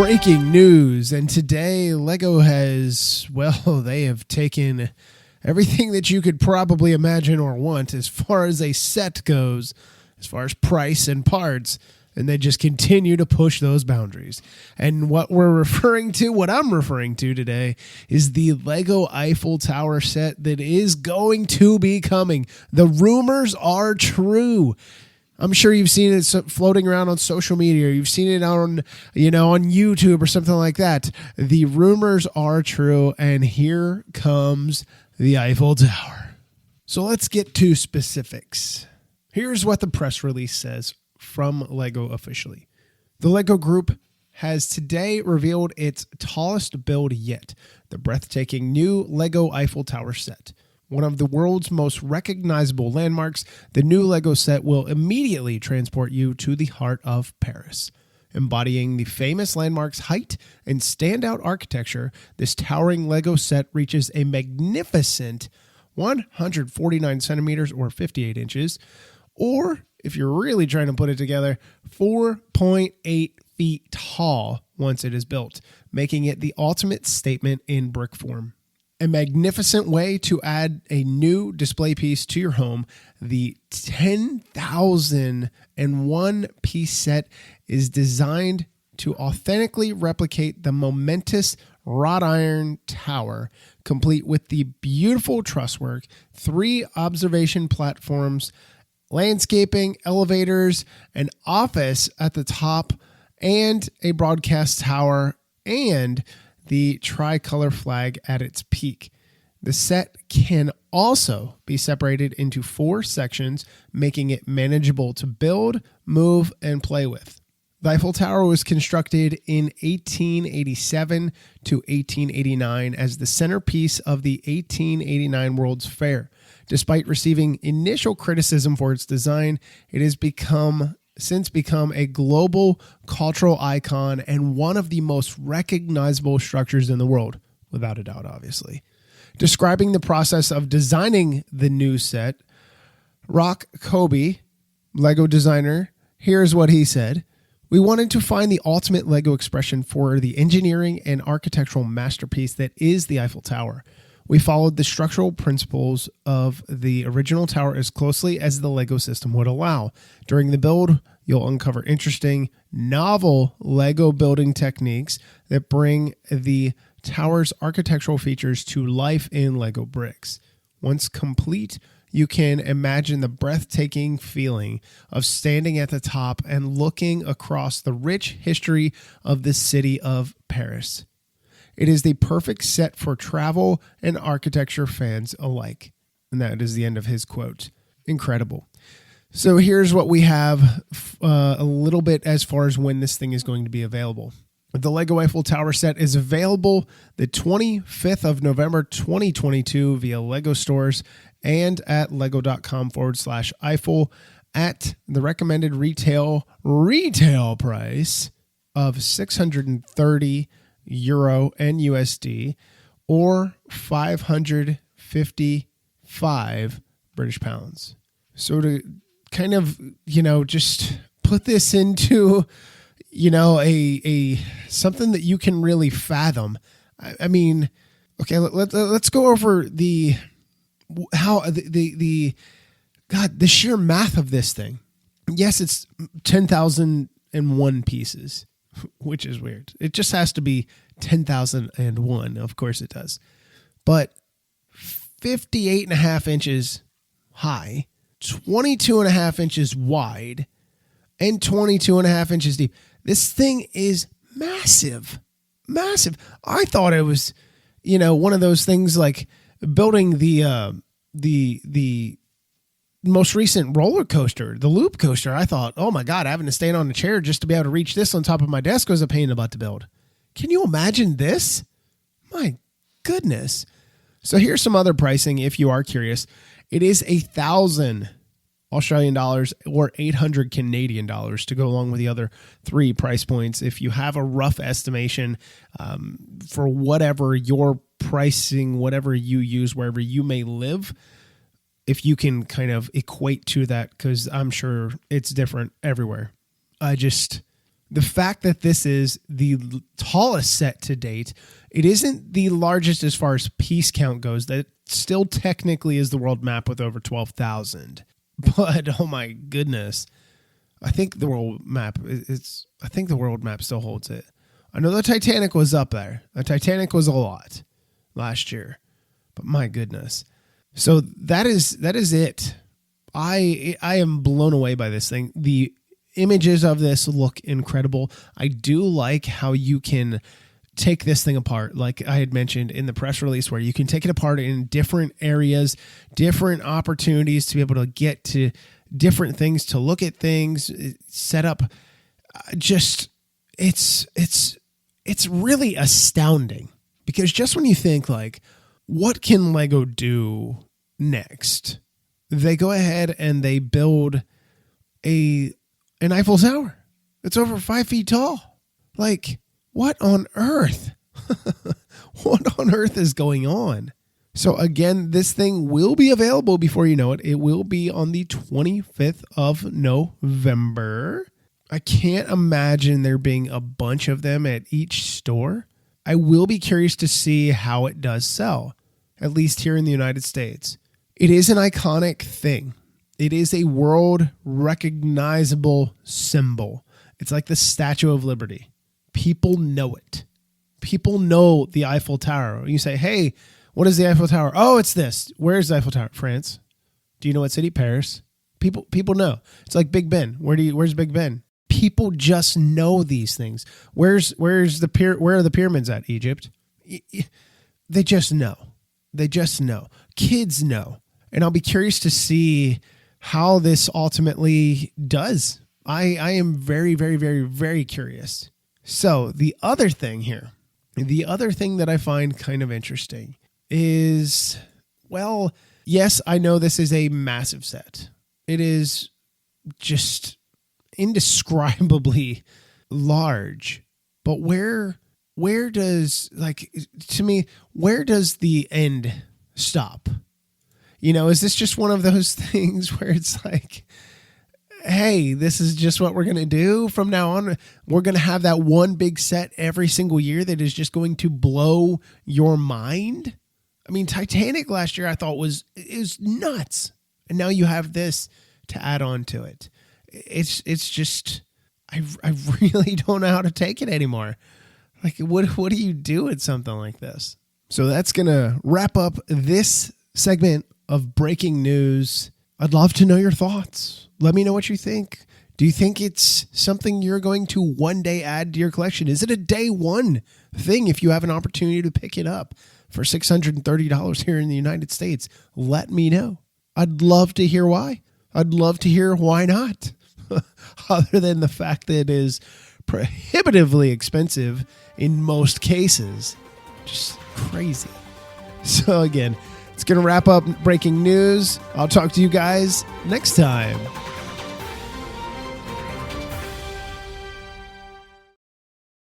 Breaking news, and today LEGO has, they have taken everything that you could probably imagine or want as far as a set goes, as far as price and parts, and they just continue to push those boundaries. And what I'm referring to today is the LEGO Eiffel Tower set that is going to be coming. The rumors are true. I'm sure you've seen it floating around on social media. Or you've seen it on YouTube or something like that. The rumors are true, and here comes the Eiffel Tower. So let's get to specifics. Here's what the press release says from LEGO officially. The LEGO Group has today revealed its tallest build yet, the breathtaking new LEGO Eiffel Tower set. One of the world's most recognizable landmarks, the new LEGO set will immediately transport you to the heart of Paris. Embodying the famous landmark's height and standout architecture, this towering LEGO set reaches a magnificent 149 centimeters or 58 inches, or if you're really trying to put it together, 4.8 feet tall once it is built, making it the ultimate statement in brick form. A magnificent way to add a new display piece to your home, the 10,001 piece set is designed to authentically replicate the momentous wrought iron tower, complete with the beautiful trusswork, 3 observation platforms, landscaping, elevators, an office at the top, and a broadcast tower, and the tricolor flag at its peak. The set can also be separated into 4 sections, making it manageable to build, move, and play with. The Eiffel Tower was constructed in 1887 to 1889 as the centerpiece of the 1889 World's Fair. Despite receiving initial criticism for its design, it has since become a global cultural icon and one of the most recognizable structures in the world, without a doubt, obviously. Describing the process of designing the new set, Rock Kobe, LEGO designer, here's what he said. We wanted to find the ultimate LEGO expression for the engineering and architectural masterpiece that is the Eiffel Tower. We followed the structural principles of the original tower as closely as the LEGO system would allow. During the build, you'll uncover interesting, novel LEGO building techniques that bring the tower's architectural features to life in LEGO bricks. Once complete, you can imagine the breathtaking feeling of standing at the top and looking across the rich history of the city of Paris. It is the perfect set for travel and architecture fans alike. And that is the end of his quote. Incredible. So here's what we have a little bit as far as when this thing is going to be available. The LEGO Eiffel Tower set is available the 25th of November, 2022 via LEGO stores and at lego.com/Eiffel at the recommended retail price of €630 and USD, or 555 British pounds. So to kind of, just put this into, a something that you can really fathom. I mean, okay, let's go over the sheer math of this thing. Yes, it's 10,001 pieces. Which is weird. It just has to be 10,001. Of course it does. But 58.5 inches high, 22.5 inches wide, and 22.5 inches deep. This thing is massive. Massive. I thought it was, one of those things like building the most recent roller coaster, the loop coaster. I thought, oh my God, having to stand on a chair just to be able to reach this on top of my desk was a pain in the butt to build. Can you imagine this? My goodness. So here's some other pricing if you are curious. It is 1,000 Australian dollars or 800 Canadian dollars to go along with the other 3 price points. If you have a rough estimation for whatever your pricing, whatever you use, wherever you may live, if you can kind of equate to that, because I'm sure it's different everywhere. The fact that this is the tallest set to date, it isn't the largest as far as piece count goes. That still technically is the world map with over 12,000. But oh my goodness, I think the world map still holds it. I know the Titanic was up there. The Titanic was a lot last year, but my goodness. So that is it. I am blown away by this thing. The images of this look incredible. I do like how you can take this thing apart, like I had mentioned in the press release, where you can take it apart in different areas, different opportunities to be able to get to different things, to look at things, set up. Just it's really astounding, because just when you think like, what can LEGO do next? They go ahead and they build an Eiffel Tower. It's over 5 feet tall. Like, what on earth? What on earth is going on? So again, this thing will be available before you know it. It will be on the 25th of November. I can't imagine there being a bunch of them at each store. I will be curious to see how it does sell, at least here in the United States. It is an iconic thing. It is a world recognizable symbol. It's like the Statue of Liberty. People know it. People know the Eiffel Tower. You say, hey, what is the Eiffel Tower? Oh, it's this. Where's the Eiffel Tower? France. Do you know what city? Paris. People know. It's like Big Ben. Where's Big Ben? People just know these things. Where are the pyramids at? Egypt. They just know. They just know. Kids know. And I'll be curious to see how this ultimately does. I am very, very, very, very curious. So the other thing that I find kind of interesting is, well, yes, I know this is a massive set. It is just indescribably large. But where does, like, to me, where does the end stop? You know, is this just one of those things where it's like, hey, this is just what we're going to do from now on? We're going to have that one big set every single year that is just going to blow your mind? I mean, Titanic last year I thought was nuts. And now you have this to add on to it. It's just, I really don't know how to take it anymore. Like, what do you do with something like this? So that's going to wrap up this segment of breaking news. I'd love to know your thoughts. Let me know what you think. Do you think it's something you're going to one day add to your collection? Is it a day one thing if you have an opportunity to pick it up for $630 here in the United States? Let me know. I'd love to hear why. I'd love to hear why not. Other than the fact that it is prohibitively expensive in most cases. Just crazy. So again, it's going to wrap up breaking news. I'll talk to you guys next time.